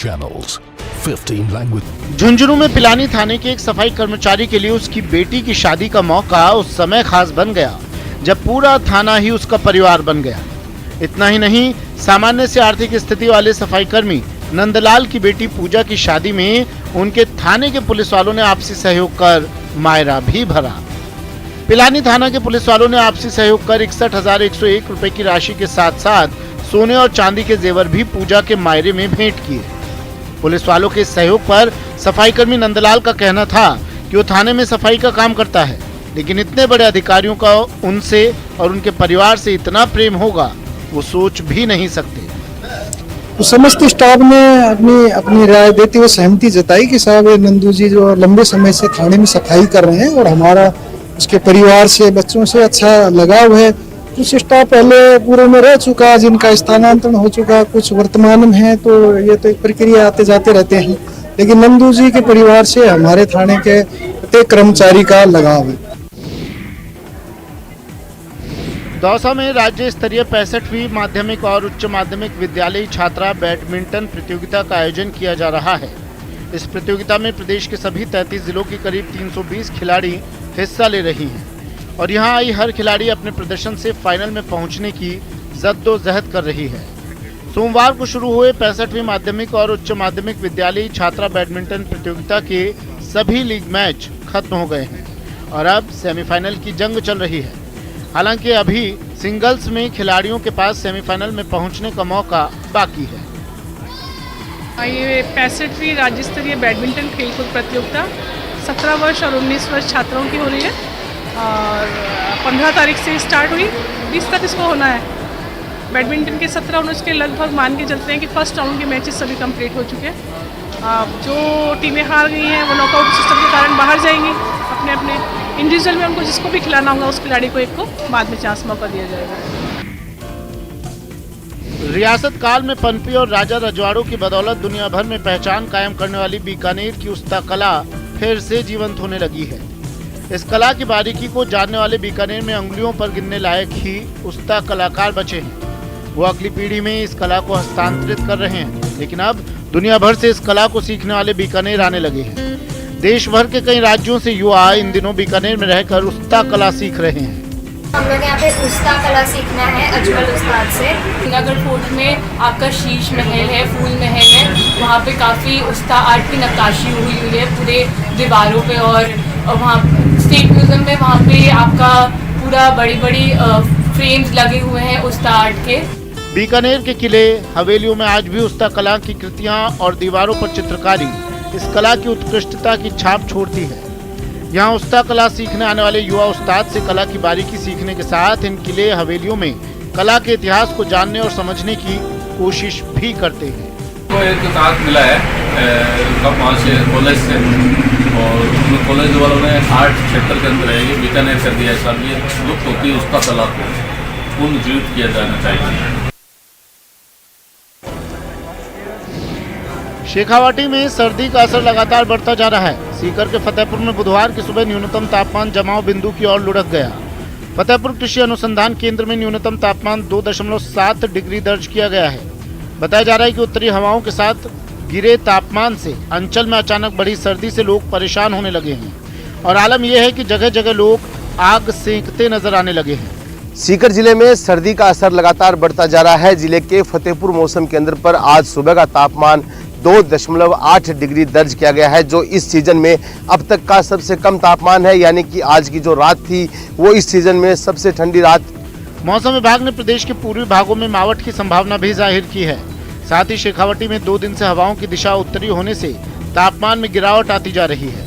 Channels, 15 language. Jhunjhunu में पिलानी थाने के एक सफाई कर्मचारी के लिए उसकी बेटी की शादी का मौका उस समय खास बन गया जब पूरा थाना ही उसका परिवार बन गया। इतना ही नहीं, सामान्य से आर्थिक स्थिति वाले सफाई कर्मी नंदलाल की बेटी पूजा की शादी में उनके थाने के पुलिस वालों ने आपसी सहयोग कर मायरा भी भरा। पिलानी थाना के पुलिस वालों ने आपसी सहयोग कर 61,101 रुपए की राशि के साथ साथ सोने और चांदी के जेवर भी पूजा के मायरे में भेंट किए। पुलिस वालों के सहयोग पर सफाई कर्मी नंदलाल का कहना था कि वो थाने में सफाई का काम करता है, लेकिन इतने बड़े अधिकारियों का उनसे और उनके परिवार से इतना प्रेम होगा वो सोच भी नहीं सकते। तो समस्त स्टाफ ने अपनी राय देते हुए सहमति जताई कि साहब नंदू जी जो लंबे समय से थाने में सफाई कर रहे हैं और हमारा उसके परिवार से बच्चों से अच्छा लगाव है। कुछ स्टाफ पहले पूर्व में रह चुका, जिनका स्थानांतरण हो चुका, कुछ वर्तमान में है, तो ये तो एक प्रक्रिया आते जाते रहते हैं, लेकिन नंदू जी के परिवार से हमारे थाने के प्रत्येक कर्मचारी का लगाव है। दौसा में राज्य स्तरीय 65वीं माध्यमिक और उच्च माध्यमिक विद्यालय छात्रा बैडमिंटन प्रतियोगिता का आयोजन किया जा रहा है। इस प्रतियोगिता में प्रदेश के सभी 33 जिलों की करीब 320 खिलाड़ी हिस्सा ले रही हैं और यहां आई हर खिलाड़ी अपने प्रदर्शन से फाइनल में पहुंचने की जद्दोजहद कर रही है। सोमवार को शुरू हुए 65वीं माध्यमिक और उच्च माध्यमिक विद्यालय छात्रा बैडमिंटन प्रतियोगिता के सभी लीग मैच खत्म हो गए हैं और अब सेमीफाइनल की जंग चल रही है। हालांकि अभी सिंगल्स में खिलाड़ियों के पास सेमीफाइनल में पहुंचने का मौका बाकी है। ये 65वीं राज्य स्तरीय बैडमिंटन खेलकूद प्रतियोगिता 17 वर्ष और 19 वर्ष छात्राओं की हो रही है और 15 तारीख से स्टार्ट हुई, 20 तक इसको होना है। बैडमिंटन के 17 राउंड के लगभग मान के चलते हैं कि फर्स्ट राउंड के मैचेस सभी कंप्लीट हो चुके हैं। जो टीमें हार गई हैं वो नॉकआउट सिस्टम के कारण बाहर जाएंगी। अपने अपने इंडिविजुअल में हमको जिसको भी खिलाना होगा उस खिलाड़ी को एक को बाद में चांस मौका दिया जाएगा। रियासत काल में पनपी और राजा रजवाड़ों की बदौलत दुनिया भर में पहचान कायम करने वाली बीकानेर की उस्ता कला फिर से जीवंत होने लगी है। इस कला की बारीकी को जानने वाले बीकानेर में अंगुलियों पर गिनने लायक ही उस्ता कलाकार बचे हैं। वो अगली पीढ़ी में इस कला को हस्तांतरित कर रहे हैं, लेकिन अब दुनिया भर से इस कला को सीखने वाले बीकानेर आने लगे हैं। देश भर के कई राज्यों से युवा इन दिनों बीकानेर में रहकर उस्ता कला सीख रहे हैं। हम लोग यहाँ पे उस्ता कला सीखना है अजमल उस्ताद से। श्रीनगर फोर्ट में आपका शीश महल है, फूल महल है, वहाँ पे काफ़ी उस्ता आर्ट की नक्काशी हुई है पूरे दीवारों पे और वहाँ स्टेट म्यूजियम में वहाँ पे आपका पूरा बड़ी बड़ी फ्रेम्स लगे हुए हैं उस्ता आर्ट के। बीकानेर के किले हवेलियों में आज भी उस्ता कला की कृतियाँ और दीवारों पर चित्रकारी इस कला की उत्कृष्टता की छाप छोड़ती है। यहाँ उस्ता कला सीखने आने वाले युवा उस्ताद से कला की बारीकी सीखने के साथ इन किले हवेलियों में कला के इतिहास को जानने और समझने की कोशिश भी करते हैं। को एक किताब मिला है वहाँ से कॉलेज से और कॉलेज वालों ने आर्ट क्षेत्र के अंदर है ये बीकानेर कर दिया है। सब ये लुप्त होती है उस्ता कला को पुनर्जीवित किया जाना चाहिए। शेखावाटी में सर्दी का असर लगातार बढ़ता जा रहा है। सीकर के फतेहपुर में बुधवार की सुबह न्यूनतम तापमान जमाव बिंदु की ओर लुढ़क गया। फतेहपुर कृषि अनुसंधान केंद्र में न्यूनतम तापमान 2.7 डिग्री दर्ज किया गया है। बताया जा रहा है कि उत्तरी हवाओं के साथ गिरे तापमान से अंचल में अचानक बढ़ी सर्दी से लोग परेशान होने लगे हैं और आलम यह है कि जगह जगह लोग आग सेंकते नजर आने लगे हैं। सीकर जिले में सर्दी का असर लगातार बढ़ता जा रहा है। जिले के फतेहपुर मौसम केंद्र पर आज सुबह का तापमान 2.8 डिग्री दर्ज किया गया है, जो इस सीजन में अब तक का सबसे कम तापमान है। यानी कि आज की जो रात थी वो इस सीजन में सबसे ठंडी रात। मौसम विभाग ने प्रदेश के पूर्वी भागों में मावठ की संभावना भी जाहिर की है। साथ ही शेखावाटी में 2 दिन से हवाओं की दिशा उत्तरी होने से तापमान में गिरावट आती जा रही है।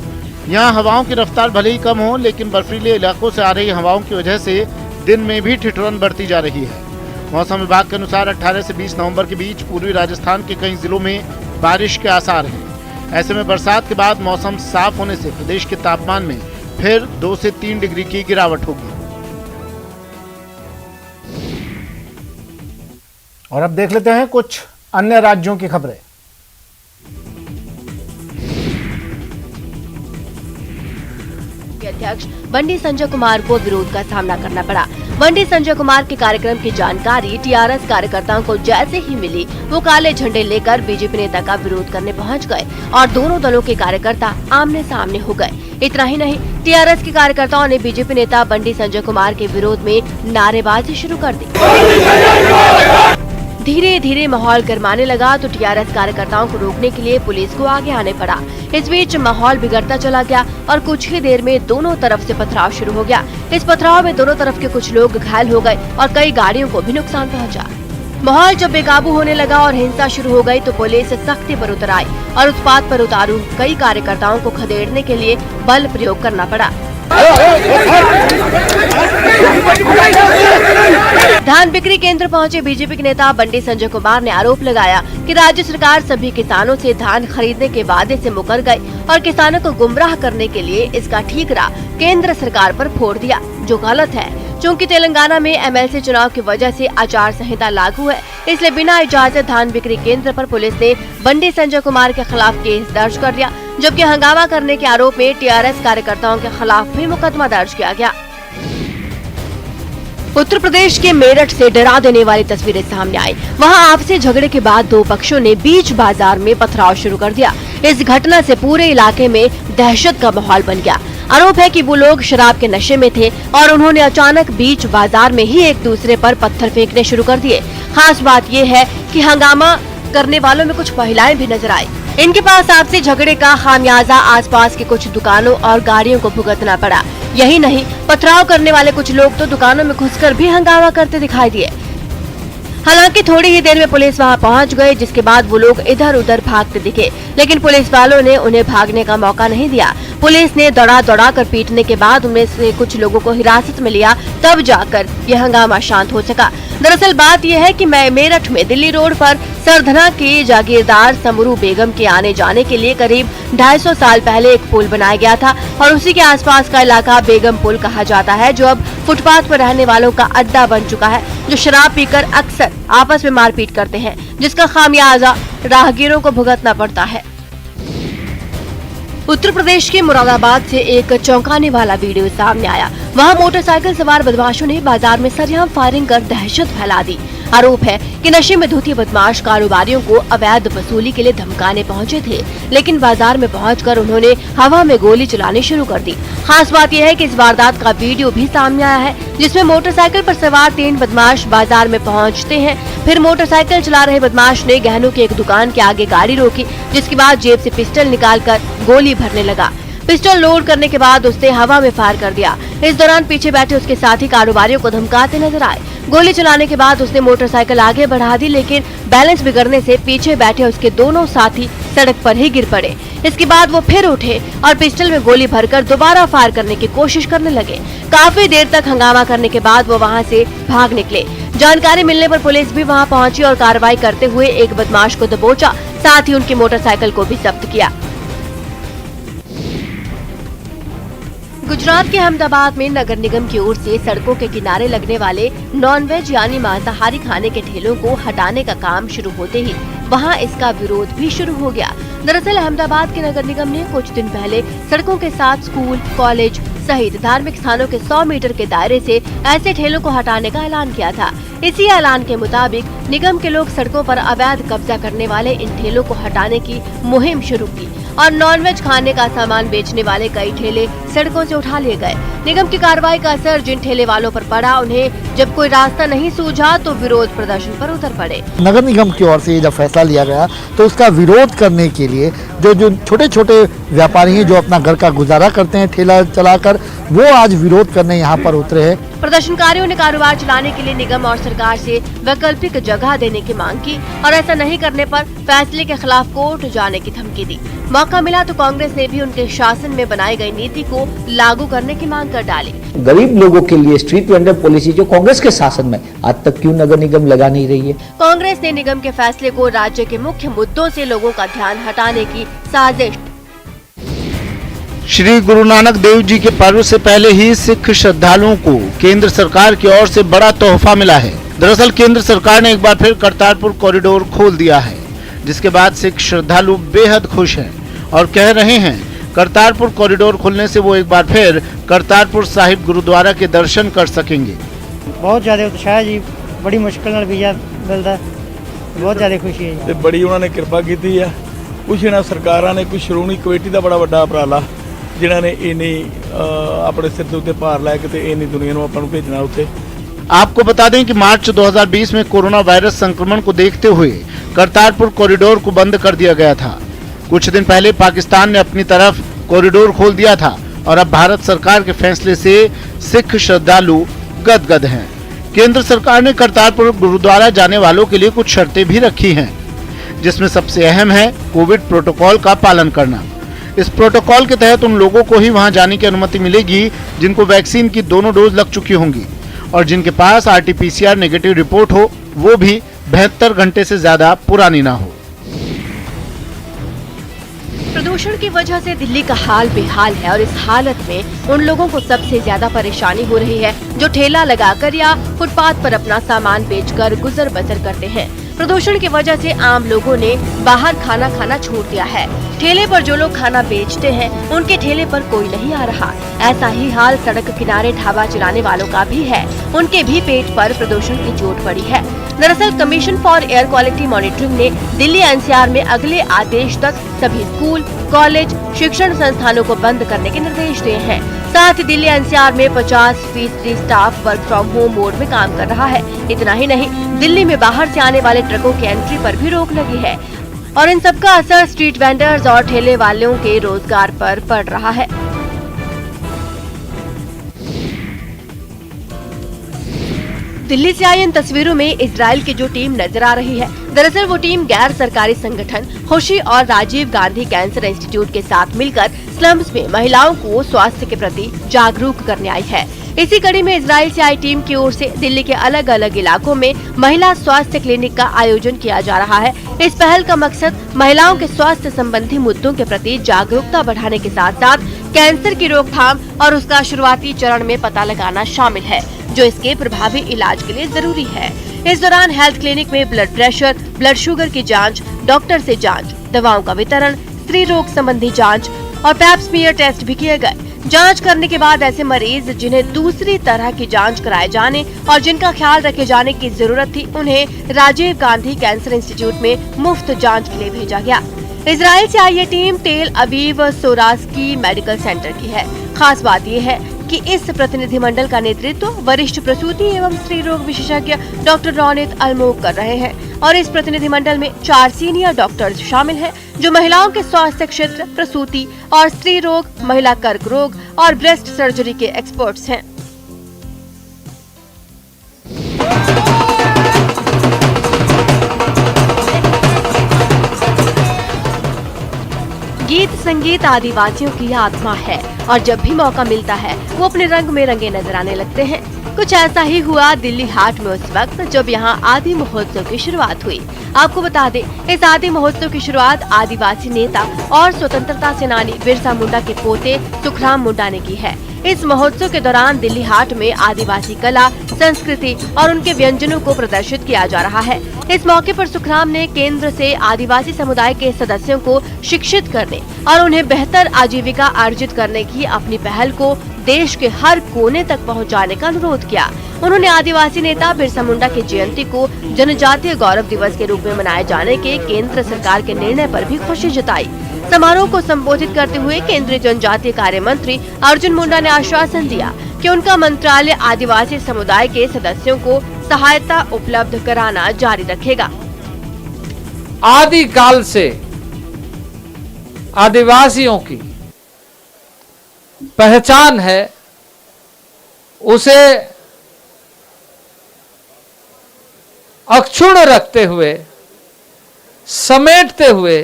यहाँ हवाओं की रफ्तार भले ही कम हो, लेकिन बर्फीले इलाकों से आ रही हवाओं की वजह से दिन में भी ठिठुरन बढ़ती जा रही है। मौसम विभाग के अनुसार 18 से 20 नवंबर के बीच पूर्वी राजस्थान के कई जिलों में बारिश के आसार हैं। ऐसे में बरसात के बाद मौसम साफ होने से प्रदेश के तापमान में फिर 2 से 3 डिग्री की गिरावट होगी। और अब देख लेते हैं कुछ अन्य राज्यों की खबरें। अध्यक्ष बंडी संजय कुमार को विरोध का सामना करना पड़ा। बंडी संजय कुमार के कार्यक्रम की जानकारी टीआरएस कार्यकर्ताओं को जैसे ही मिली, वो काले झंडे लेकर बीजेपी नेता का विरोध करने पहुंच गए और दोनों दलों के कार्यकर्ता आमने सामने हो गए। इतना ही नहीं, टीआरएस के कार्यकर्ताओं ने बीजेपी नेता बंडी संजय कुमार के विरोध में नारेबाजी शुरू कर दी। धीरे धीरे माहौल गरमाने लगा तो टीआरएस कार्यकर्ताओं को रोकने के लिए पुलिस को आगे आने पड़ा। इस बीच माहौल बिगड़ता चला गया और कुछ ही देर में दोनों तरफ से पथराव शुरू हो गया। इस पथराव में दोनों तरफ के कुछ लोग घायल हो गए और कई गाड़ियों को भी नुकसान पहुंचा। माहौल जब बेकाबू होने लगा और हिंसा शुरू हो गई तो पुलिस सख्ती पर उतर आई और उत्पात पर उतारू कई कार्यकर्ताओं को खदेड़ने के लिए बल प्रयोग करना पड़ा। धान बिक्री केंद्र पहुंचे बीजेपी के नेता बंडी संजय कुमार ने आरोप लगाया कि राज्य सरकार सभी किसानों से धान खरीदने के वादे से मुकर गई और किसानों को गुमराह करने के लिए इसका ठीकरा केंद्र सरकार पर फोड़ दिया, जो गलत है। चूँकि तेलंगाना में एमएलसी चुनाव की वजह से आचार संहिता लागू है, इसलिए बिना इजाजत धान बिक्री केंद्र पर पुलिस ने बंडी संजय कुमार के खिलाफ केस दर्ज कर दिया, जबकि हंगामा करने के आरोप में टीआरएस कार्यकर्ताओं के खिलाफ भी मुकदमा दर्ज किया गया। उत्तर प्रदेश के मेरठ से डरा देने वाली तस्वीरें सामने आई। वहां आपसी झगड़े के बाद दो पक्षों ने बीच बाजार में पथराव शुरू कर दिया। इस घटना से पूरे इलाके में दहशत का माहौल बन गया। आरोप है कि वो लोग शराब के नशे में थे और उन्होंने अचानक बीच बाजार में ही एक दूसरे पर पत्थर फेंकने शुरू कर दिए। खास बात यह है कि हंगामा करने वालों में कुछ महिलाएं भी नजर आई। इनके पास आपसी झगड़े का खामियाजा आसपास के कुछ दुकानों और गाड़ियों को भुगतना पड़ा। यही नहीं, पथराव करने वाले कुछ लोग तो दुकानों में घुसकर भी हंगामा करते दिखाई दिए। हालांकि थोड़ी ही देर में पुलिस वहां पहुंच गई, जिसके बाद वो लोग इधर उधर भागते दिखे, लेकिन पुलिस वालों ने उन्हें भागने का मौका नहीं दिया। पुलिस ने दौड़ा कर पीटने के बाद उनमें से कुछ लोगों को हिरासत में लिया, तब जाकर यह हंगामा शांत हो सका। दरअसल बात यह है कि मेरठ में दिल्ली रोड पर सरधना के जागीरदार समरू बेगम के आने जाने के लिए करीब 250 साल पहले एक पुल बनाया गया था और उसी के आसपास का इलाका बेगम पुल कहा जाता है, जो अब फुटपाथ पर रहने वालों का अड्डा बन चुका है, जो शराब पीकर अक्सर आपस में मारपीट करते हैं, जिसका खामियाजा राहगीरों को भुगतना पड़ता है। उत्तर प्रदेश के मुरादाबाद से एक चौंकाने वाला वीडियो सामने आया। वहां मोटरसाइकिल सवार बदमाशों ने बाजार में सरेआम फायरिंग कर दहशत फैला दी। आरोप है कि नशे में धुत बदमाश कारोबारियों को अवैध वसूली के लिए धमकाने पहुंचे थे, लेकिन बाजार में पहुंचकर उन्होंने हवा में गोली चलानी शुरू कर दी। खास बात यह है कि इस वारदात का वीडियो भी सामने आया है, जिसमें मोटरसाइकिल पर सवार 3 बदमाश बाजार में पहुंचते हैं। फिर मोटरसाइकिल चला रहे बदमाश ने गहनों की एक दुकान के आगे गाड़ी रोकी, जिसके बाद जेब से पिस्टल निकालकर गोली भरने लगा। पिस्टल लोड करने के बाद उसने हवा में फायर कर दिया। इस दौरान पीछे बैठे उसके साथी कारोबारियों को धमकाते नजर आए। गोली चलाने के बाद उसने मोटरसाइकिल आगे बढ़ा दी, लेकिन बैलेंस बिगड़ने से पीछे बैठे उसके दोनों साथी सड़क पर ही गिर पड़े। इसके बाद वो फिर उठे और पिस्टल में गोली भरकर दोबारा फायर करने की कोशिश करने लगे। काफी देर तक हंगामा करने के बाद वो वहां से भाग निकले। जानकारी मिलने पर पुलिस भी वहां पहुंची और कार्रवाई करते हुए एक बदमाश को दबोचा, साथ ही उनकी मोटरसाइकिल को भी जब्त किया। गुजरात के अहमदाबाद में नगर निगम की ओर से सड़कों के किनारे लगने वाले नॉनवेज यानी मांसाहारी खाने के ठेलों को हटाने का काम शुरू होते ही वहां इसका विरोध भी शुरू हो गया। दरअसल अहमदाबाद के नगर निगम ने कुछ दिन पहले सड़कों के साथ स्कूल, कॉलेज सहित धार्मिक स्थानों के 100 मीटर के दायरे से ऐसे ठेलों को हटाने का ऐलान किया था। इसी ऐलान के मुताबिक निगम के लोग सड़कों पर अवैध कब्जा करने वाले इन ठेलों को हटाने की मुहिम शुरू की और नॉनवेज खाने का सामान बेचने वाले कई ठेले सड़कों से उठा लिए गए। निगम की कार्रवाई का असर जिन ठेले वालों पर पड़ा, उन्हें जब कोई रास्ता नहीं सूझा तो विरोध प्रदर्शन पर उतर पड़े। नगर निगम की ओर से जब फैसला लिया गया तो उसका विरोध करने के लिए जो छोटे छोटे व्यापारी हैं, जो अपना घर का गुजारा करते हैं ठेला चलाकर, वो आज विरोध करने यहाँ पर उतरे हैं। प्रदर्शनकारियों ने कारोबार चलाने के लिए निगम और सरकार से वैकल्पिक जगह देने की मांग की और ऐसा नहीं करने पर फैसले के खिलाफ कोर्ट जाने की धमकी दी। मौका मिला तो कांग्रेस ने भी उनके शासन में बनाई गई नीति को लागू करने की मांग कर डाली। गरीब लोगों के लिए स्ट्रीट वेंडर पॉलिसी जो कांग्रेस के शासन में आज तक क्यों नगर निगम लगा नहीं रही है? कांग्रेस ने निगम के फैसले को राज्य के मुख्य मुद्दों से लोगों का ध्यान हटाने की साजिश। श्री गुरु नानक देव जी के पर्व से पहले ही सिख श्रद्धालुओं को केंद्र सरकार की ओर से बड़ा तोहफा मिला है। दरअसल केंद्र सरकार ने एक बार फिर करतारपुर कॉरिडोर खोल दिया है, जिसके बाद सिख श्रद्धालु बेहद खुश हैं और कह रहे हैं करतारपुर कॉरिडोर खुलने से वो एक बार फिर करतारपुर साहिब गुरुद्वारा के दर्शन कर सकेंगे। बहुत ज़्यादा उत्साह है जी, बड़ी मुश्किल नाल वीज़ा मिलता, बहुत ज़्यादा खुशी है जी। बड़ी उन्होंने कृपा की है, कुछ इन्होंने सरकारों ने, कुछ श्रोमणी कमेटी का बड़ा वड्डा उपराला जिन्होंने इन्नी अपने सिर के उत्ते भार लैके ते इन्नी दुनिया को अपन भेजना उत्थे। आपको बता दें कि मार्च 2020 में कोरोना वायरस संक्रमण को देखते हुए करतारपुर कॉरिडोर को बंद कर दिया गया था। कुछ दिन पहले पाकिस्तान ने अपनी तरफ कॉरिडोर खोल दिया था और अब भारत सरकार के फैसले से सिख श्रद्धालु गदगद हैं। केंद्र सरकार ने करतारपुर गुरुद्वारा जाने वालों के लिए कुछ शर्तें भी रखी हैं, जिसमें सबसे अहम है कोविड प्रोटोकॉल का पालन करना। इस प्रोटोकॉल के तहत उन लोगों को ही वहां जाने की अनुमति मिलेगी जिनको वैक्सीन की दोनों डोज लग चुकी होंगी और जिनके पास RT-PCR नेगेटिव रिपोर्ट हो, वो भी 72 घंटे से ज्यादा पुरानी ना हो। प्रदूषण की वजह से दिल्ली का हाल बेहाल है और इस हालत में उन लोगों को सबसे ज्यादा परेशानी हो रही है जो ठेला लगाकर या फुटपाथ पर अपना सामान बेचकर गुजर बसर करते हैं। प्रदूषण की वजह से आम लोगों ने बाहर खाना खाना छोड़ दिया है। ठेले पर जो लोग खाना बेचते हैं उनके ठेले पर कोई नहीं आ रहा। ऐसा ही हाल सड़क किनारे ढाबा चलाने वालों का भी है, उनके भी पेट पर प्रदूषण की चोट पड़ी है। दरअसल commission for air quality monitoring ने दिल्ली NCR में अगले आदेश तक सभी स्कूल, कॉलेज, शिक्षण संस्थानों को बंद करने के निर्देश दिए हैं। साथ ही दिल्ली NCR में 50% staff work from home mode में काम कर रहा है। इतना ही नहीं, दिल्ली में बाहर से आने वाले ट्रकों की एंट्री पर भी रोक लगी है और इन सबका असर स्ट्रीट वेंडर्स और ठेले वालों के रोजगार पर पड़ रहा है। दिल्ली से आई इन तस्वीरों में इजराइल की जो टीम नजर आ रही है, दरअसल वो टीम गैर सरकारी संगठन खुशी और राजीव गांधी कैंसर इंस्टीट्यूट के साथ मिलकर स्लम्स में महिलाओं को स्वास्थ्य के प्रति जागरूक करने आई है। इसी कड़ी में इजराइल से आई टीम की ओर से दिल्ली के अलग अलग इलाकों में महिला स्वास्थ्य क्लिनिक का आयोजन किया जा रहा है। इस पहल का मकसद महिलाओं के स्वास्थ्य संबंधी मुद्दों के प्रति जागरूकता बढ़ाने के साथ साथ कैंसर की रोकथाम और उसका शुरुआती चरण में पता लगाना शामिल है, जो इसके प्रभावी इलाज के लिए जरूरी है। इस दौरान हेल्थ क्लिनिक में ब्लड प्रेशर, ब्लड शुगर की जांच, डॉक्टर से जांच, दवाओं का वितरण, स्त्री रोग संबंधी जांच और पैप स्मीयर टेस्ट भी किए गए। जांच करने के बाद ऐसे मरीज जिन्हें दूसरी तरह की जांच कराए जाने और जिनका ख्याल रखे जाने की जरूरत थी, उन्हें राजीव गांधी कैंसर इंस्टीट्यूट में मुफ्त जांच के लिए भेजा गया। इजराइल से आई ये team Tel Aviv Sourasky Medical Center की है। खास बात ये है कि इस प्रतिनिधिमंडल का नेतृत्व वरिष्ठ प्रसूति एवं स्त्री रोग विशेषज्ञ डॉक्टर रौनित अलमोग कर रहे हैं और इस प्रतिनिधिमंडल में 4 सीनियर डॉक्टर्स शामिल हैं जो महिलाओं के स्वास्थ्य क्षेत्र, प्रसूति और स्त्री रोग, महिला कर्क रोग और ब्रेस्ट सर्जरी के एक्सपर्ट्स हैं। गीत संगीत आदिवासियों की आत्मा है और जब भी मौका मिलता है वो अपने रंग में रंगे नजर आने लगते हैं। कुछ ऐसा ही हुआ दिल्ली हाट में उस वक्त जब यहाँ आदि महोत्सव की शुरुआत हुई। आपको बता दें, इस आदि महोत्सव की शुरुआत आदिवासी नेता और स्वतंत्रता सेनानी बिरसा मुंडा के पोते सुखराम मुंडा ने की है। इस महोत्सव के दौरान दिल्ली हाट में आदिवासी कला, संस्कृति और उनके व्यंजनों को प्रदर्शित किया जा रहा है। इस मौके पर सुखराम ने केंद्र से आदिवासी समुदाय के सदस्यों को शिक्षित करने और उन्हें बेहतर आजीविका अर्जित करने की अपनी पहल को देश के हर कोने तक पहुंचाने का अनुरोध किया। उन्होंने आदिवासी नेता बिरसा मुंडा की जयंती को जनजातीय गौरव दिवस के रूप में मनाए जाने के केंद्र सरकार के निर्णय पर भी खुशी जताई। समारोह को संबोधित करते हुए केंद्रीय जनजातीय कार्य मंत्री अर्जुन मुंडा ने आश्वासन दिया कि उनका मंत्रालय आदिवासी समुदाय के सदस्यों को सहायता उपलब्ध कराना जारी रखेगा। आदिकाल से आदिवासियों की पहचान है, उसे अक्षुण्ण रखते हुए, समेटते हुए,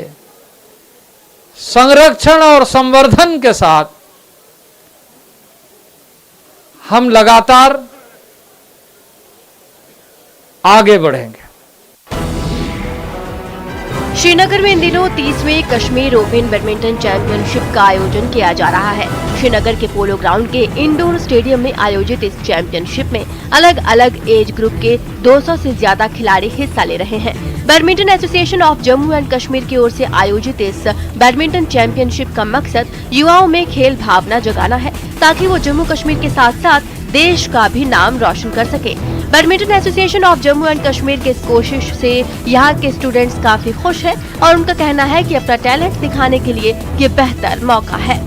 संरक्षण और संवर्धन के साथ हम लगातार आगे बढ़ेंगे। श्रीनगर में इन दिनों 30वें कश्मीर ओपन बैडमिंटन चैंपियनशिप का आयोजन किया जा रहा है। श्रीनगर के पोलो ग्राउंड के इंडोर स्टेडियम में आयोजित इस चैंपियनशिप में अलग अलग एज ग्रुप के 200 से ज्यादा खिलाड़ी हिस्सा ले रहे हैं। Badminton association of Jammu and Kashmir की ओर से आयोजित इस बैडमिंटन चैंपियनशिप का मकसद युवाओं में खेल भावना जगाना है ताकि वो जम्मू कश्मीर के साथ साथ देश का भी नाम रोशन कर सके। Badminton association of Jammu and Kashmir की इस कोशिश से यहाँ के स्टूडेंट्स काफी खुश हैं और उनका कहना है कि अपना टैलेंट दिखाने के लिए ये बेहतर मौका है।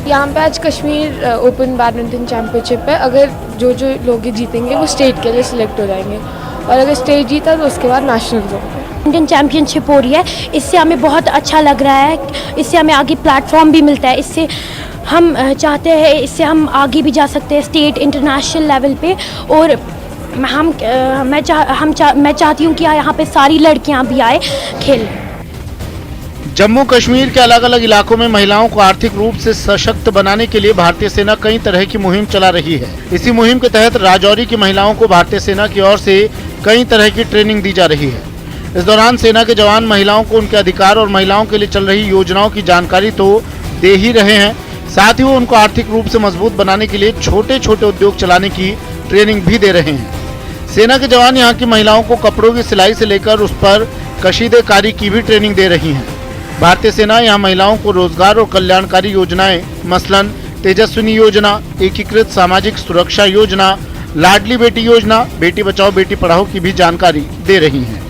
यहाँ पे आज कश्मीर ओपन बैडमिंटन चैंपियनशिप है। अगर जो लोग जीतेंगे वो स्टेट के लिए सिलेक्ट हो जाएंगे और अगर स्टेट जीता तो उसके बाद नेशनल होंगे। इंडियन चैंपियनशिप हो रही है, इससे हमें बहुत अच्छा लग रहा है, इससे हमें आगे प्लेटफॉर्म भी मिलता है, इससे हम चाहते हैं इससे हम आगे भी जा सकते हैं स्टेट इंटरनेशनल लेवल पे। और मैं चाहती हूँ कि यहाँ पे सारी लड़कियाँ भी आए खेलें। जम्मू कश्मीर के अलग अलग इलाकों में महिलाओं को आर्थिक रूप से सशक्त बनाने के लिए भारतीय सेना कई तरह की मुहिम चला रही है। इसी मुहिम के तहत राजौरी की महिलाओं को भारतीय सेना की ओर से कई तरह की ट्रेनिंग दी जा रही है। इस दौरान सेना के जवान महिलाओं को उनके अधिकार और महिलाओं के लिए चल रही योजनाओं की जानकारी तो दे ही रहे हैं, साथ ही वो उनको आर्थिक रूप से मजबूत बनाने के लिए छोटे छोटे उद्योग चलाने की ट्रेनिंग भी दे रहे हैं। सेना के जवान यहाँ की महिलाओं को कपड़ों की सिलाई से लेकर उस पर कशीदेकारी की भी ट्रेनिंग दे रही हैं। भारतीय सेना यहाँ महिलाओं को रोजगार और कल्याणकारी योजनाएं मसलन तेजस्विनी योजना, एकीकृत सामाजिक सुरक्षा योजना, लाडली बेटी योजना, बेटी बचाओ बेटी पढ़ाओ की भी जानकारी दे रही हैं।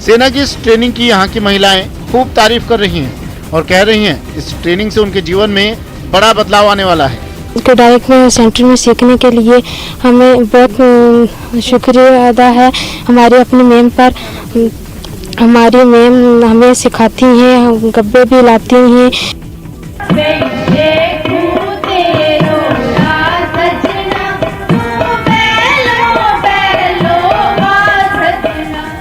सेना की इस ट्रेनिंग की यहाँ की महिलाएं खूब तारीफ कर रही हैं और कह रही हैं इस ट्रेनिंग से उनके जीवन में बड़ा बदलाव आने वाला है। कढ़ाई सेंटर में सीखने के लिए हमें बहुत शुक्रिया अदा है हमारे अपने मैम पर। हमारी मैम हमें सिखाती हैं, गब्बे भी लाती हैं।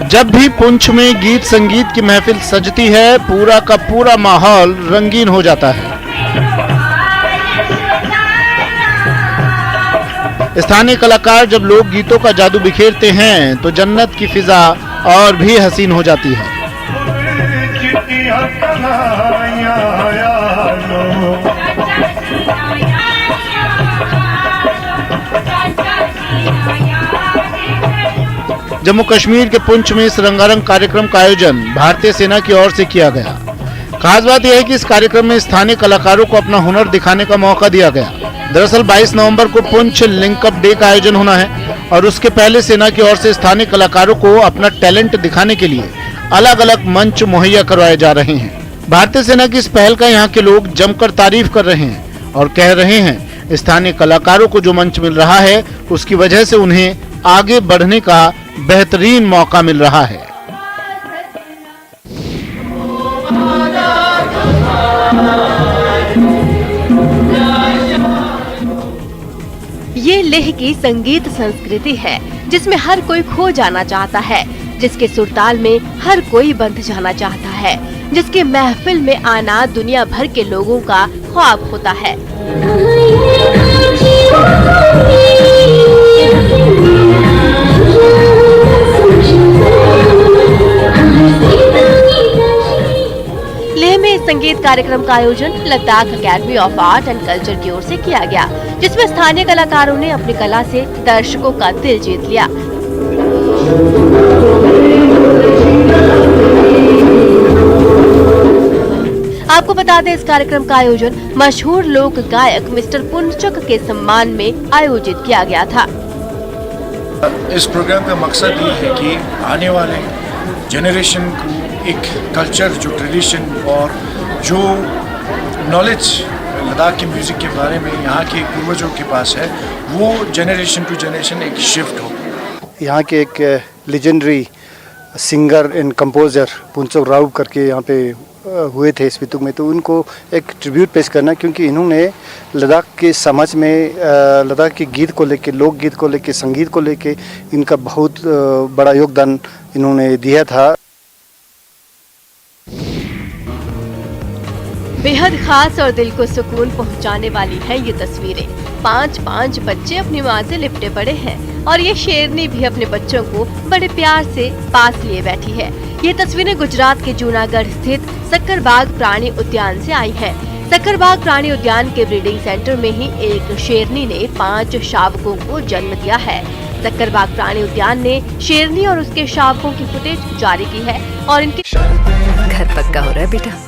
जब भी पुंछ में गीत संगीत की महफिल सजती है, पूरा का पूरा माहौल रंगीन हो जाता है। स्थानीय कलाकार जब लोक गीतों का जादू बिखेरते हैं तो जन्नत की फिजा और भी हसीन हो जाती है। जम्मू कश्मीर के पुंछ में इस रंगारंग कार्यक्रम का आयोजन भारतीय सेना की ओर से किया गया। खास बात यह है कि इस कार्यक्रम में स्थानीय कलाकारों को अपना हुनर दिखाने का मौका दिया गया। दरअसल 22 नवंबर को पुंछ लिंकअप डे का आयोजन होना है और उसके पहले सेना की ओर से स्थानीय कलाकारों को अपना टैलेंट दिखाने के लिए अलग अलग मंच मुहैया करवाए जा रहे हैं। भारतीय सेना की इस पहल का यहाँ के लोग जमकर तारीफ कर रहे हैं और कह रहे हैं स्थानीय कलाकारों को जो मंच मिल रहा है उसकी वजह से उन्हें आगे बढ़ने का बेहतरीन मौका मिल रहा है। ये लेह की संगीत संस्कृति है जिसमें हर कोई खो जाना चाहता है, जिसके सुरताल में हर कोई बंध जाना चाहता है, जिसके महफिल में आना दुनिया भर के लोगों का ख्वाब होता है। लेह में इस संगीत कार्यक्रम का आयोजन Ladakh academy of art and culture की ओर से किया गया, जिसमें स्थानीय कलाकारों ने अपनी कला से दर्शकों का दिल जीत लिया। आपको बता दें इस कार्यक्रम का आयोजन मशहूर लोक गायक मिस्टर पुंचक के सम्मान में आयोजित किया गया था। इस प्रोग्राम का मकसद ये है कि आने वाले जनरेशन को एक कल्चर, जो ट्रेडिशन और जो नॉलेज लद्दाख के म्यूज़िक के बारे में यहाँ के पूर्वजों के पास है, वो जनरेशन टू जनरेशन एक शिफ्ट हो। यहाँ के एक legendary singer and composer Punchak Rao करके यहाँ पे हुए थे स्पितुक में, तो उनको एक ट्रिब्यूट पेश करना, क्योंकि इन्होंने लद्दाख के समाज में लद्दाख के गीत को लेके, लोकगीत को लेके, संगीत को लेके इनका बहुत बड़ा योगदान इन्होंने दिया था। बेहद खास और दिल को सुकून पहुंचाने वाली है ये तस्वीरें। 5-5 बच्चे अपनी माँ से लिपटे पड़े हैं और ये शेरनी भी अपने बच्चों को बड़े प्यार से पास लिए बैठी है। ये तस्वीरें गुजरात के जूनागढ़ स्थित सक्करबाग प्राणी उद्यान से आई हैं। सक्करबाग प्राणी उद्यान के ब्रीडिंग सेंटर में ही एक शेरनी ने 5 शावकों को जन्म दिया है। सक्करबाग प्राणी उद्यान ने शेरनी और उसके शावकों की फुटेज जारी की है और इनके घर पक्का हो रहा है बेटा।